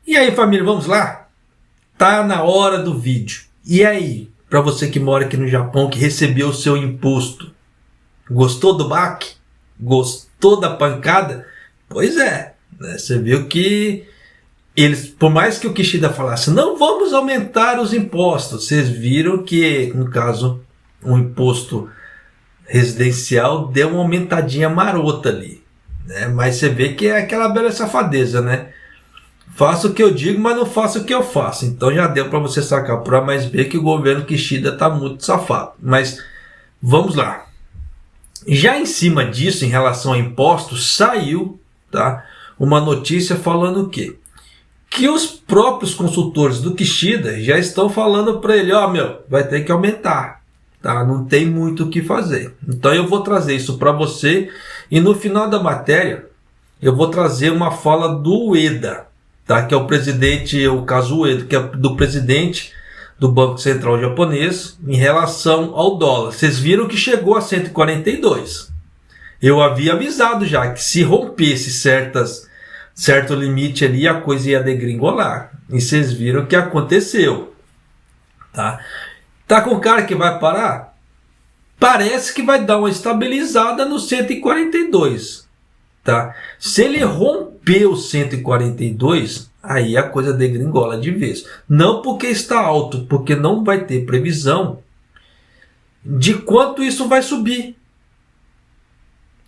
E aí, família, vamos lá? Tá na hora do vídeo. E aí, para você que mora aqui no Japão, que recebeu o seu imposto, gostou do baque? Gostou da pancada? Pois é, né? Você viu que eles, por mais que o Kishida falasse, não vamos aumentar os impostos, vocês viram que, no caso, o imposto residencial deu uma aumentadinha marota ali, né? Mas você vê que é aquela bela safadeza, né? Faço o que eu digo, mas não faço o que eu faço. Então já deu para você sacar por A mais B que o governo Kishida está muito safado. Mas vamos lá. Já em cima disso, em relação a impostos, saiu, tá, uma notícia falando o quê? Que os próprios consultores do Kishida já estão falando para ele, ó, vai ter que aumentar, tá? Não tem muito o que fazer. Então eu vou trazer isso para você e no final da matéria eu vou trazer uma fala do Ueda, tá? Que é o presidente, o caso Ueda, que é do presidente do Banco Central japonês em relação ao dólar. Vocês viram que chegou a 142. Eu havia avisado já que se rompesse certo limite ali, a coisa ia degringolar. E vocês viram que aconteceu. Tá com cara que vai parar? Parece que vai dar uma estabilizada no 142. Tá? Se ele romper o 142, aí a coisa degringola de vez. Não porque está alto, porque não vai ter previsão de quanto isso vai subir.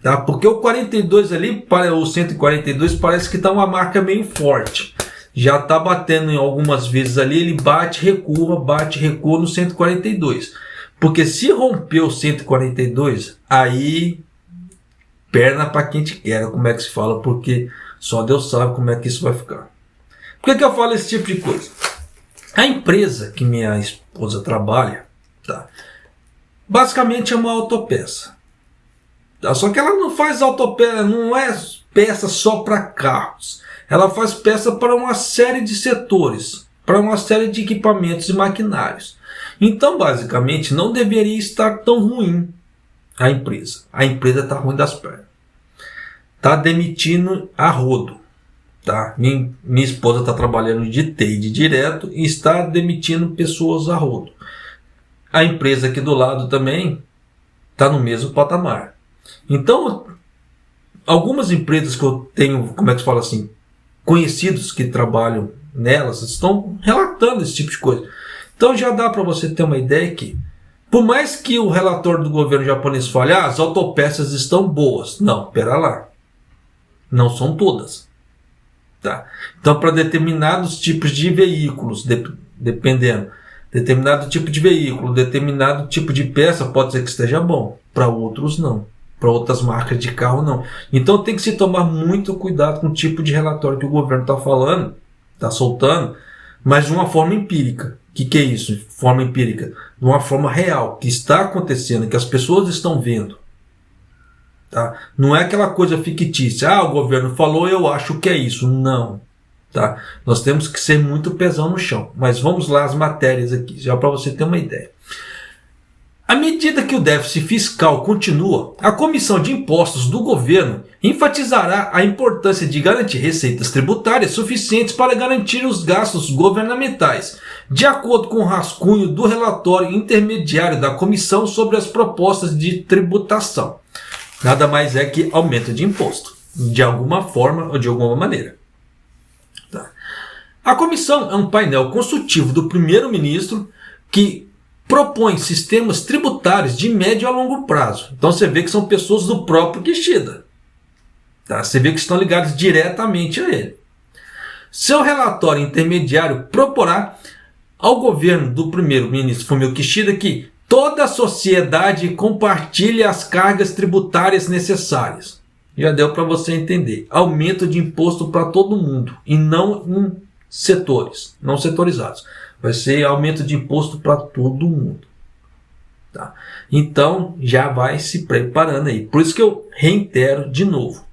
Tá? Porque o 42 ali, para o 142, parece que está uma marca meio forte. Já está batendo em algumas vezes ali, ele bate, recua no 142. Porque se romper o 142, aí perna para quem te quer, como é que se fala, porque só Deus sabe como é que isso vai ficar. Por que eu falo esse tipo de coisa? A empresa que minha esposa trabalha, tá, basicamente é uma autopeça. Tá? Só que ela não faz autopeça, não é peça só para carros. Ela faz peça para uma série de setores, para uma série de equipamentos e maquinários. Então, basicamente, não deveria estar tão ruim a empresa. A empresa está ruim das pernas. Está demitindo a rodo. Tá? Minha esposa está trabalhando de TI direto e está demitindo pessoas a rodo. A empresa aqui do lado também está no mesmo patamar. Então, algumas empresas que eu tenho, como é que se fala assim, conhecidos que trabalham nelas, estão relatando esse tipo de coisa. Então já dá para você ter uma ideia que, por mais que o relatório do governo japonês fale, as autopeças estão boas. Não, pera lá. Não são todas. Tá? Então, para determinados tipos de veículos, dependendo, determinado tipo de veículo, determinado tipo de peça, pode ser que esteja bom. Para outros, não. Para outras marcas de carro, não. Então, tem que se tomar muito cuidado com o tipo de relatório que o governo está falando, está soltando, mas de uma forma empírica. O que é isso? Forma empírica. De uma forma real, que está acontecendo, que as pessoas estão vendo. Tá? Não é aquela coisa fictícia. O governo falou, eu acho que é isso. Não. Tá? Nós temos que ser muito pezão no chão. Mas vamos lá as matérias aqui, já para você ter uma ideia. À medida que o déficit fiscal continua, a Comissão de Impostos do governo enfatizará a importância de garantir receitas tributárias suficientes para garantir os gastos governamentais, de acordo com o rascunho do relatório intermediário da Comissão sobre as propostas de tributação. Nada mais é que aumento de imposto, de alguma forma ou de alguma maneira. Tá. A comissão é um painel consultivo do primeiro-ministro que propõe sistemas tributários de médio a longo prazo. Então você vê que são pessoas do próprio Kishida. Tá? Você vê que estão ligados diretamente a ele. Seu relatório intermediário proporá ao governo do primeiro-ministro Fumio Kishida que toda a sociedade compartilhe as cargas tributárias necessárias. Já deu para você entender. Aumento de imposto para todo mundo e não em setores, não setorizados. Vai ser aumento de imposto para todo mundo. Tá? Então, já vai se preparando aí. Por isso que eu reitero de novo.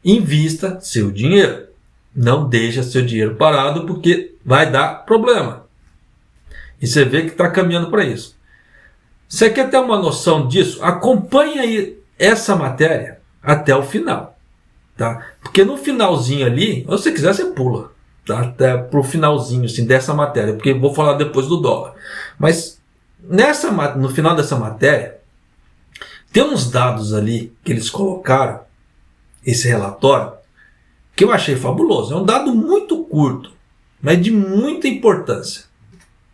Invista seu dinheiro. Não deixa seu dinheiro parado porque vai dar problema. E você vê que está caminhando para isso. Você quer ter uma noção disso? Acompanhe aí essa matéria até o final. tá? Porque no finalzinho ali, se você quiser, você pula, tá? Até pro finalzinho assim, dessa matéria, porque eu vou falar depois do dólar. Mas no final dessa matéria, tem uns dados ali que eles colocaram, esse relatório, que eu achei fabuloso. É um dado muito curto, mas de muita importância.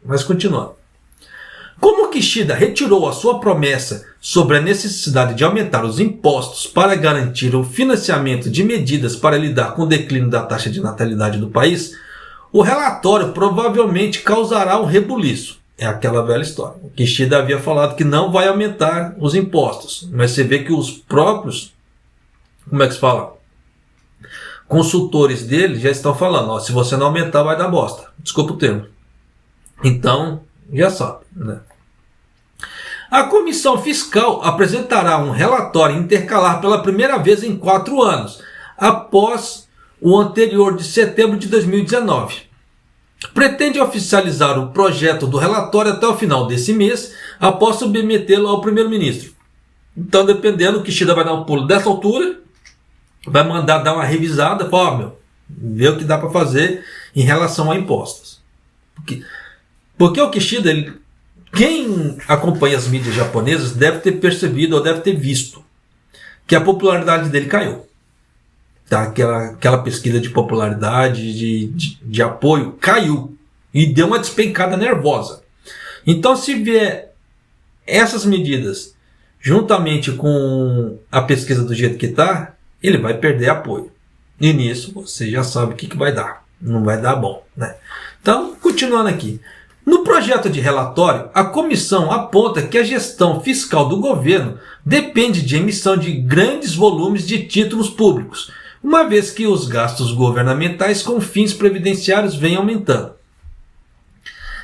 Mas continuando. Como Kishida retirou a sua promessa sobre a necessidade de aumentar os impostos para garantir o financiamento de medidas para lidar com o declínio da taxa de natalidade do país, o relatório provavelmente causará um rebuliço. É aquela velha história. O Kishida havia falado que não vai aumentar os impostos, mas você vê que os próprios, como é que se fala? Consultores dele já estão falando, ó, se você não aumentar vai dar bosta. Desculpa o termo. Então, já sabe, né? A Comissão Fiscal apresentará um relatório intercalar pela primeira vez em 4 anos, após o anterior de setembro de 2019. Pretende oficializar o projeto do relatório até o final desse mês, após submetê-lo ao primeiro-ministro. Então, dependendo, o Kishida vai dar um pulo dessa altura, vai mandar dar uma revisada, ver o que dá para fazer em relação a impostos. Porque o Kishida, quem acompanha as mídias japonesas deve ter percebido ou deve ter visto que a popularidade dele caiu. Tá? Aquela pesquisa de popularidade, de apoio, caiu. E deu uma despencada nervosa. Então, se vier essas medidas juntamente com a pesquisa do jeito que está, ele vai perder apoio. E nisso você já sabe o que vai dar. Não vai dar bom, né? Então, continuando aqui. No projeto de relatório, a comissão aponta que a gestão fiscal do governo depende de emissão de grandes volumes de títulos públicos, uma vez que os gastos governamentais com fins previdenciários vêm aumentando.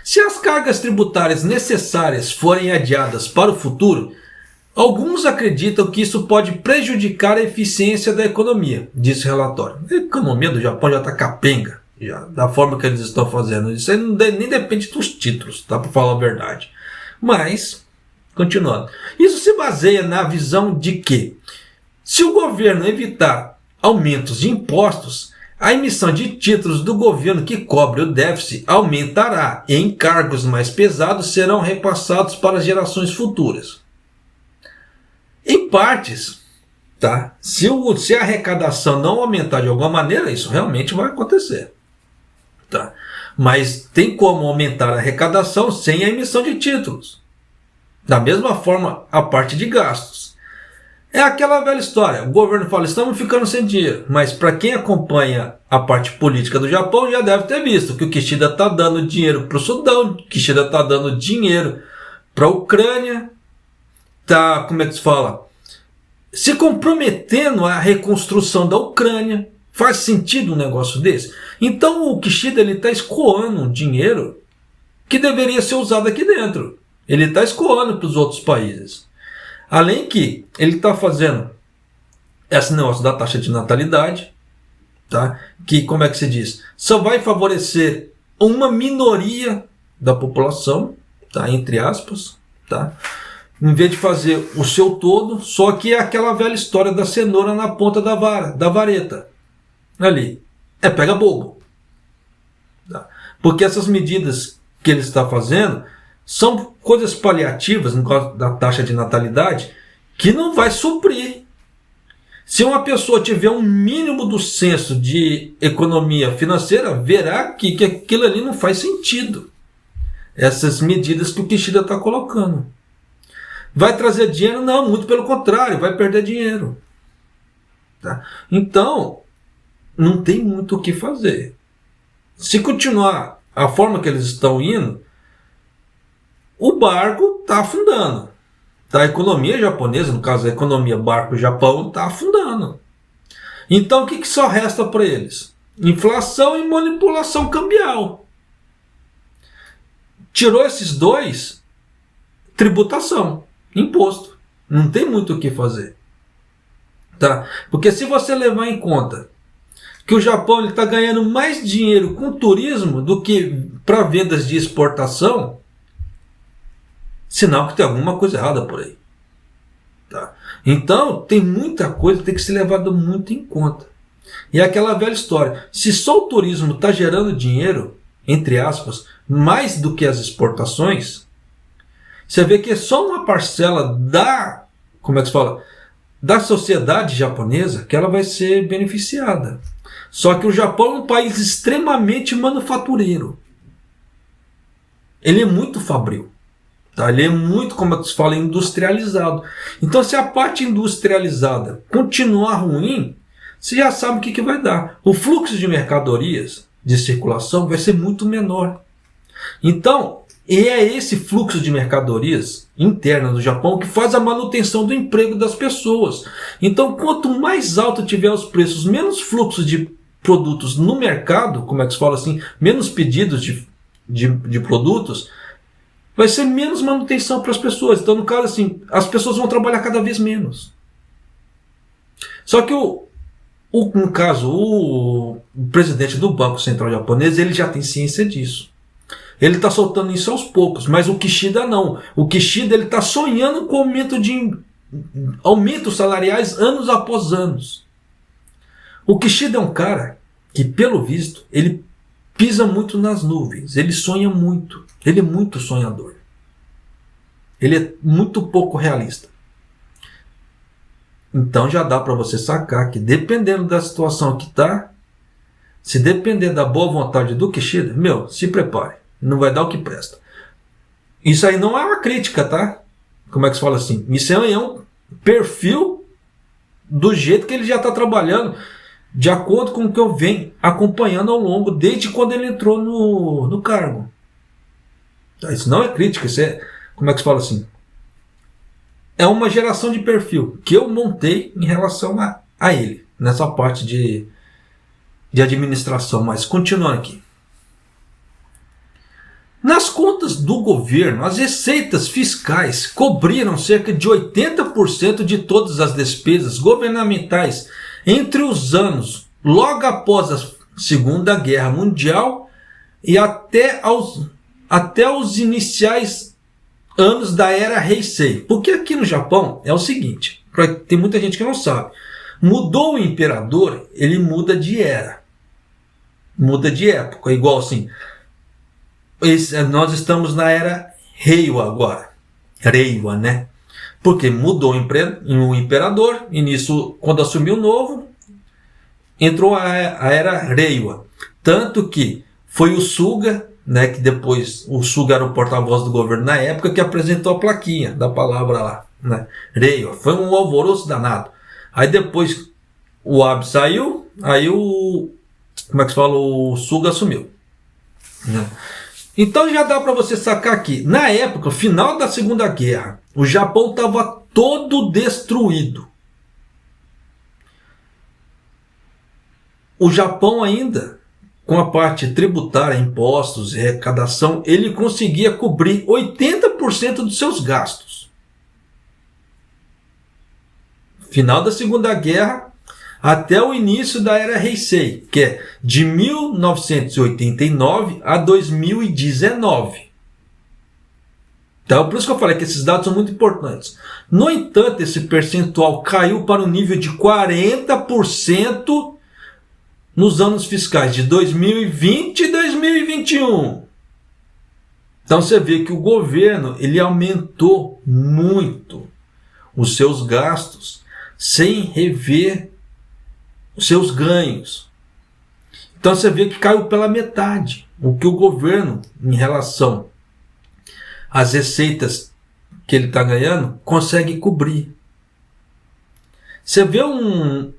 Se as cargas tributárias necessárias forem adiadas para o futuro, alguns acreditam que isso pode prejudicar a eficiência da economia, diz o relatório. A economia do Japão já está capenga. Já, da forma que eles estão fazendo. Isso aí nem depende dos títulos, tá? Para falar a verdade. Mas, continuando. Isso se baseia na visão de que, se o governo evitar aumentos de impostos, a emissão de títulos do governo que cobre o déficit aumentará e encargos mais pesados serão repassados para as gerações futuras. Em partes, tá? Se a arrecadação não aumentar de alguma maneira, isso realmente vai acontecer. Tá? Mas tem como aumentar a arrecadação sem a emissão de títulos. Da mesma forma, a parte de gastos. É aquela velha história. O governo fala, estamos ficando sem dinheiro. Mas para quem acompanha a parte política do Japão, já deve ter visto que o Kishida está dando dinheiro para o Sudão, o Kishida está dando dinheiro para a Ucrânia, está, como é que se fala? Se comprometendo à reconstrução da Ucrânia. Faz sentido um negócio desse? Então o Kishida está escoando um dinheiro que deveria ser usado aqui dentro. Ele está escoando para os outros países. Além que ele está fazendo esse negócio da taxa de natalidade, tá? Que, como é que se diz? Só vai favorecer uma minoria da população, tá? Entre aspas, tá? Em vez de fazer o seu todo, só que é aquela velha história da cenoura na ponta da vareta. Ali. Pega bobo. Tá? Porque essas medidas que ele está fazendo são coisas paliativas, no caso da taxa de natalidade, que não vai suprir. Se uma pessoa tiver um mínimo do senso de economia financeira, verá que aquilo ali não faz sentido. Essas medidas que o Kishida está colocando. Vai trazer dinheiro? Não, muito pelo contrário, vai perder dinheiro. Tá? Então, não tem muito o que fazer. Se continuar a forma que eles estão indo, o barco está afundando. Tá? A economia japonesa, no caso a economia barco-Japão, está afundando. Então o que só resta para eles? Inflação e manipulação cambial. Tirou esses dois, tributação, imposto. Não tem muito o que fazer. Tá? Porque se você levar em conta que o Japão está ganhando mais dinheiro com turismo do que para vendas de exportação, sinal que tem alguma coisa errada por aí. Tá? Então, tem muita coisa que tem que ser levada muito em conta. E é aquela velha história. Se só o turismo está gerando dinheiro, entre aspas, mais do que as exportações, você vê que é só uma parcela da, como é que se fala, da sociedade japonesa que ela vai ser beneficiada. Só que o Japão é um país extremamente manufatureiro. Ele é muito fabril. Tá? Ele é muito, como é que se fala, industrializado. Então, se a parte industrializada continuar ruim, você já sabe o que vai dar. O fluxo de mercadorias de circulação vai ser muito menor. Então, é esse fluxo de mercadorias interna do Japão que faz a manutenção do emprego das pessoas. Então, quanto mais alto tiver os preços, menos fluxo de produtos no mercado, como é que se fala assim, menos pedidos de produtos, vai ser menos manutenção para as pessoas. Então, no caso assim, as pessoas vão trabalhar cada vez menos. Só que no caso, o presidente do Banco Central japonês, ele já tem ciência disso. Ele está soltando isso aos poucos, mas o Kishida não. O Kishida está sonhando com aumentos salariais anos após anos. O Kishida é um cara que, pelo visto, ele pisa muito nas nuvens. Ele sonha muito. Ele é muito sonhador. Ele é muito pouco realista. Então já dá para você sacar que, dependendo da situação que está, se depender da boa vontade do Kishida, se prepare. Não vai dar o que presta. Isso aí não é uma crítica, tá? Como é que se fala assim? Isso aí é um perfil do jeito que ele já está trabalhando, de acordo com o que eu venho acompanhando ao longo, desde quando ele entrou no cargo. Isso não é crítica, isso é, como é que se fala assim? É uma geração de perfil que eu montei em relação a ele, nessa parte de administração. Mas continuando aqui. Nas contas do governo, as receitas fiscais cobriram cerca de 80% de todas as despesas governamentais entre os anos logo após a Segunda Guerra Mundial e até os iniciais anos da era Heisei. Porque aqui no Japão é o seguinte, tem muita gente que não sabe. Mudou o imperador, ele muda de era. Muda de época, igual assim. Nós estamos na era Reiwa agora. Reiwa, né? Porque mudou o imperador, e nisso, quando assumiu o novo, entrou a era Reiwa. Tanto que foi o Suga, né, que depois o Suga era o porta-voz do governo na época, que apresentou a plaquinha da palavra lá, né? Reiwa. Foi um alvoroço danado. Aí depois o Abe saiu, aí como é que se fala? O Suga assumiu, né? Então já dá para você sacar aqui. Na época, final da Segunda Guerra, o Japão estava todo destruído. O Japão ainda, com a parte tributária, impostos e arrecadação, ele conseguia cobrir 80% dos seus gastos. Final da Segunda Guerra até o início da era Heisei, que é de 1989 a 2019. Então, por isso que eu falei que esses dados são muito importantes. No entanto, esse percentual caiu para o nível de 40% nos anos fiscais de 2020 e 2021. Então você vê que o governo ele aumentou muito os seus gastos sem rever os seus ganhos. Então você vê que caiu pela metade o que o governo, em relação às receitas que ele está ganhando, consegue cobrir. Você vê um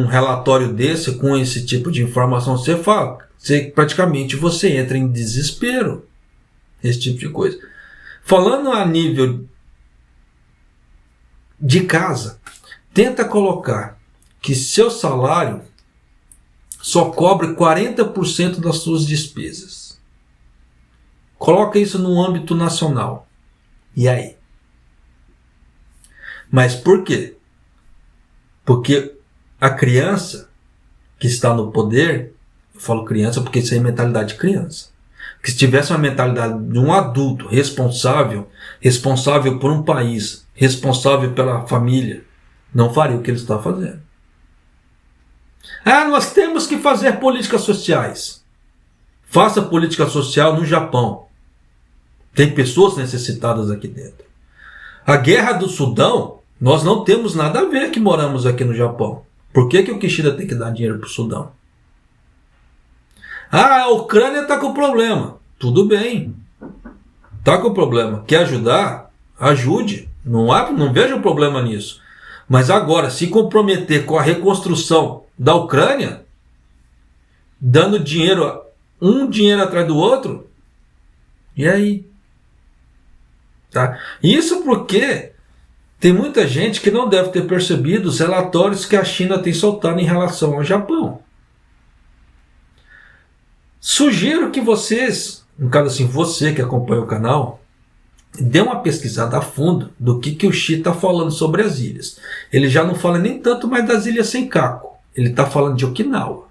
relatório desse com esse tipo de informação, praticamente você entra em desespero. Esse tipo de coisa. Falando a nível de casa, tenta colocar que seu salário só cobre 40% das suas despesas. Coloca isso no âmbito nacional. E aí? Mas por quê? Porque a criança que está no poder, eu falo criança porque isso é mentalidade de criança, que se tivesse uma mentalidade de um adulto responsável por um país, responsável pela família, não faria o que ele está fazendo. Ah, nós temos que fazer políticas sociais. Faça política social no Japão. Tem pessoas necessitadas aqui dentro. A guerra do Sudão, nós não temos nada a ver que moramos aqui no Japão. Por que o Kishida tem que dar dinheiro para o Sudão? Ah, a Ucrânia está com problema. Tudo bem. Está com problema. Quer ajudar? Ajude. Não vejo problema nisso. Mas agora, se comprometer com a reconstrução da Ucrânia, dando dinheiro, um dinheiro atrás do outro, e aí? Tá? Isso porque tem muita gente que não deve ter percebido os relatórios que a China tem soltado em relação ao Japão. Sugiro que vocês, no caso assim, você que acompanha o canal, dê uma pesquisada a fundo do que o Xi está falando sobre as ilhas. Ele já não fala nem tanto mais das ilhas Senkaku. Ele está falando de Okinawa.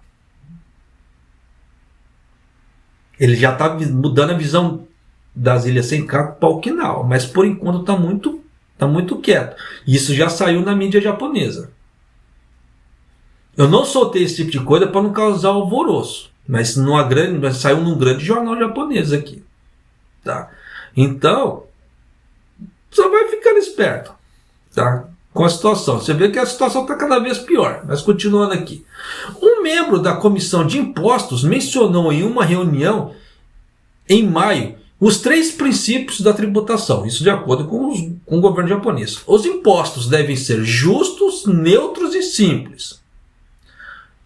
Ele já está mudando a visão das ilhas Senkaku para Okinawa, mas por enquanto está muito quieto. Isso já saiu na mídia japonesa. Eu não soltei esse tipo de coisa para não causar alvoroço, mas saiu num grande jornal japonês aqui. Tá? Então, só vai ficando esperto, tá? Com a situação. Você vê que a situação está cada vez pior. Mas continuando aqui. Um membro da comissão de impostos mencionou em uma reunião em maio os 3 princípios da tributação. Isso de acordo com o governo japonês. Os impostos devem ser justos, neutros e simples.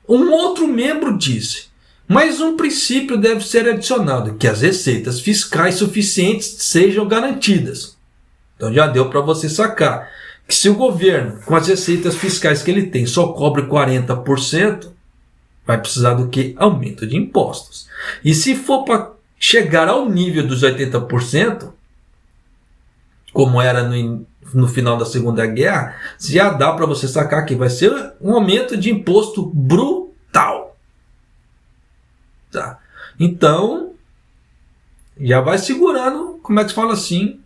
Um outro membro disse: mas um princípio deve ser adicionado, que as receitas fiscais suficientes sejam garantidas. Então já deu para você sacar que se o governo, com as receitas fiscais que ele tem, só cobre 40%, vai precisar do que? Aumento de impostos. E se for para chegar ao nível dos 80%, como era no final da Segunda Guerra, já dá para você sacar que vai ser um aumento de imposto brutal. Tá? Então, já vai segurando, como é que se fala assim,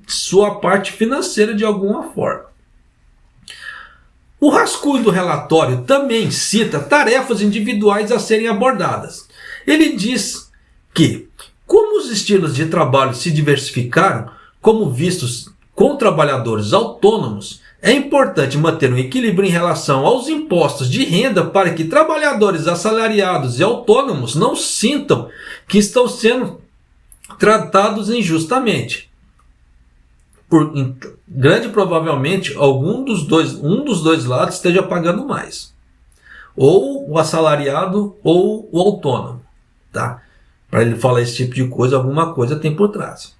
sua parte financeira de alguma forma. O rascunho do relatório também cita tarefas individuais a serem abordadas. Ele diz que, como os estilos de trabalho se diversificaram, como vistos com trabalhadores autônomos, é importante manter um equilíbrio em relação aos impostos de renda para que trabalhadores assalariados e autônomos não sintam que estão sendo tratados injustamente. Grande provavelmente um dos dois lados esteja pagando mais. Ou o assalariado ou o autônomo. Tá? Para ele falar esse tipo de coisa, alguma coisa tem por trás.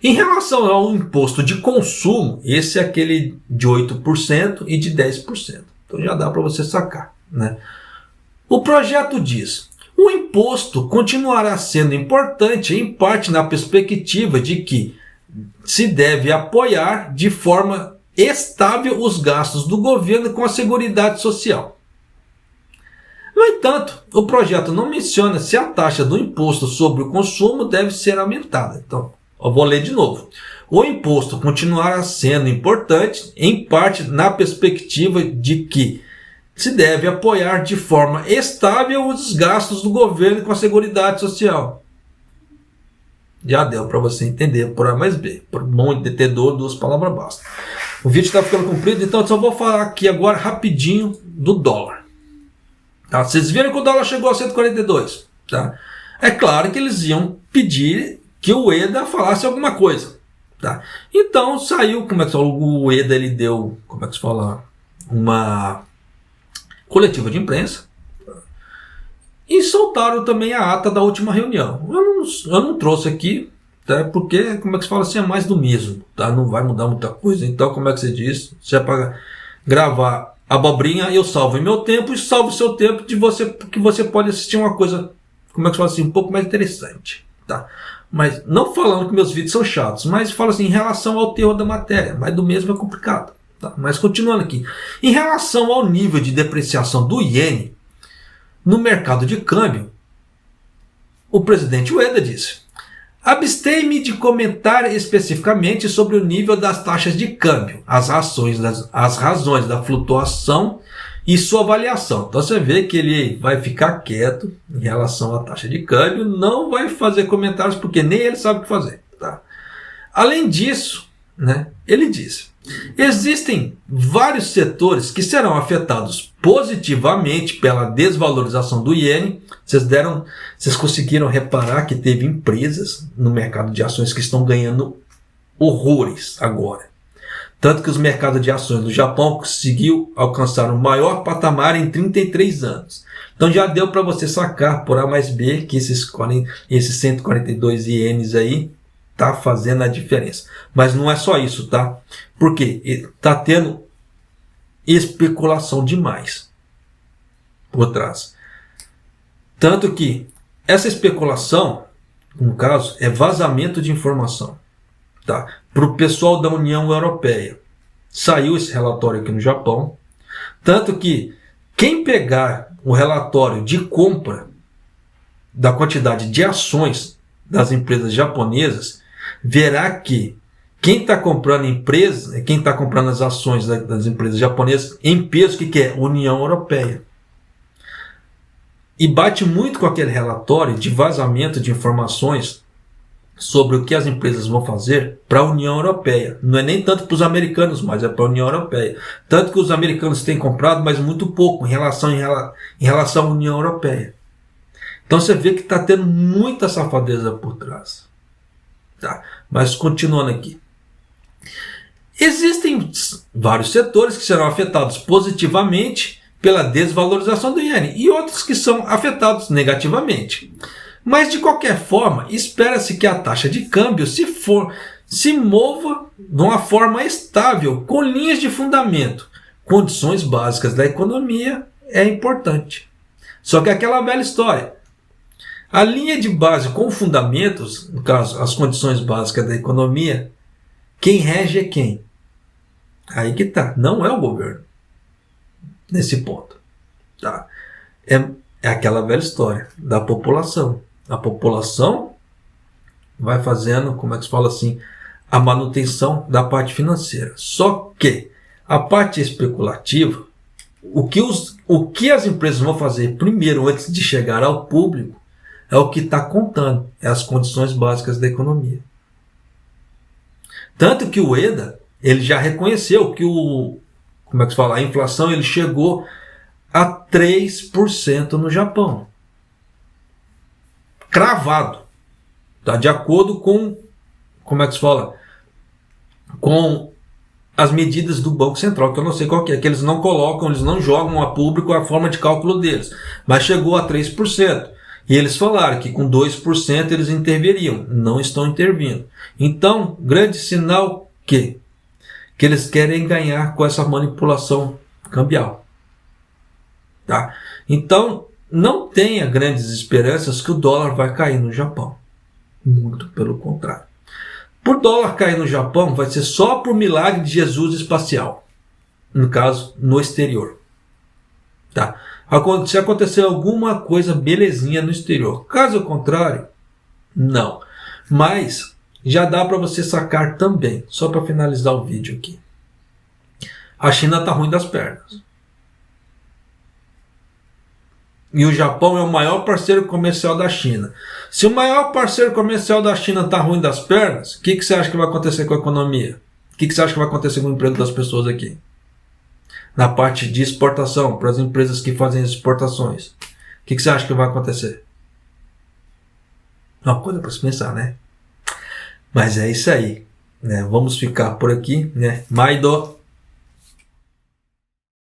Em relação ao imposto de consumo, esse é aquele de 8% e de 10%. Então já dá para você sacar. Né? O projeto diz: o imposto continuará sendo importante, em parte na perspectiva de que se deve apoiar de forma estável os gastos do governo com a Seguridade Social. No entanto, o projeto não menciona se a taxa do imposto sobre o consumo deve ser aumentada. Então, eu vou ler de novo. O imposto continuará sendo importante, em parte na perspectiva de que se deve apoiar de forma estável os gastos do governo com a Seguridade Social. Já deu para você entender por A mais B. Por bom entendedor, 2 palavras basta. O vídeo está ficando comprido, então eu só vou falar aqui agora rapidinho do dólar. Tá? Vocês viram que o dólar chegou a 142. Tá? É claro que eles iam pedir que o Ueda falasse alguma coisa. Tá? Então saiu, o Ueda ele deu, uma coletiva de imprensa. E soltaram também a ata da última reunião. Eu não trouxe aqui, tá? Porque, é mais do mesmo. Tá? Não vai mudar muita coisa. Então, como é que você diz? Se é para gravar abobrinha, eu salvo em meu tempo e salvo o seu tempo de você, porque você pode assistir uma coisa, um pouco mais interessante. Tá? Mas, não falando que meus vídeos são chatos, mas falo assim, em relação ao teor da matéria. Mas do mesmo é complicado. Tá? Mas continuando aqui. Em relação ao nível de depreciação do iene, no mercado de câmbio, o presidente Ueda disse: abstei-me de comentar especificamente sobre o nível das taxas de câmbio, as razões da flutuação e sua avaliação. Então você vê que ele vai ficar quieto em relação à taxa de câmbio, não vai fazer comentários porque nem ele sabe o que fazer. Tá? Além disso, né, ele diz: existem vários setores que serão afetados positivamente pela desvalorização do iene. Vocês conseguiram reparar que teve empresas no mercado de ações que estão ganhando horrores agora. Tanto que os mercados de ações do Japão conseguiu alcançar o maior patamar em 33 anos. Então já deu para você sacar por A mais B que esses 142 ienes aí tá fazendo a diferença. Mas não é só isso, tá? Porque tá tendo especulação demais por trás. Tanto que essa especulação, no caso, é vazamento de informação. Tá? Para o pessoal da União Europeia. Saiu esse relatório aqui no Japão. Tanto que quem pegar o relatório de compra da quantidade de ações das empresas japonesas, verá que quem está comprando quem está comprando as ações das empresas japonesas em peso, que é? União Europeia. E bate muito com aquele relatório de vazamento de informações sobre o que as empresas vão fazer para a União Europeia. Não é nem tanto para os americanos, mas é para a União Europeia. Tanto que os americanos têm comprado, mas muito pouco em relação à União Europeia. Então você vê que está tendo muita safadeza por trás. Tá? Mas continuando aqui. Existem vários setores que serão afetados positivamente pela desvalorização do iene e outros que são afetados negativamente. Mas de qualquer forma, espera-se que a taxa de câmbio se mova de uma forma estável, com linhas de fundamento. Condições básicas da economia é importante. Só que é aquela velha história. A linha de base com fundamentos, no caso, as condições básicas da economia, quem rege é quem? Aí que tá, não é o governo. Nesse ponto. Tá? É aquela velha história da população. A população vai fazendo, como é que se fala assim, a manutenção da parte financeira. Só que a parte especulativa, o que as empresas vão fazer primeiro, antes de chegar ao público, é o que está contando, é as condições básicas da economia. Tanto que o Ueda, ele já reconheceu que como é que se fala, a inflação ele chegou a 3% no Japão. Cravado. Tá? De acordo com, como é que se fala? Com as medidas do Banco Central, que eu não sei qual que eles não colocam, eles não jogam a público a forma de cálculo deles. Mas chegou a 3%. E eles falaram que com 2% eles interviriam. Não estão intervindo. Então, grande sinal que eles querem ganhar com essa manipulação cambial. Tá? Então, não tenha grandes esperanças que o dólar vai cair no Japão. Muito pelo contrário. Por dólar cair no Japão, vai ser só por milagre de Jesus espacial. No caso, no exterior. Tá? Se acontecer alguma coisa belezinha no exterior. Caso contrário, não. Mas já dá para você sacar também. Só para finalizar o vídeo aqui. A China está ruim das pernas. E o Japão é o maior parceiro comercial da China. Se o maior parceiro comercial da China está ruim das pernas, o que você acha que vai acontecer com a economia? O que você acha que vai acontecer com o emprego das pessoas aqui? Na parte de exportação, para as empresas que fazem exportações. O que você acha que vai acontecer? Uma coisa para se pensar, né? Mas é isso aí. Né? Vamos ficar por aqui. Né? Maido!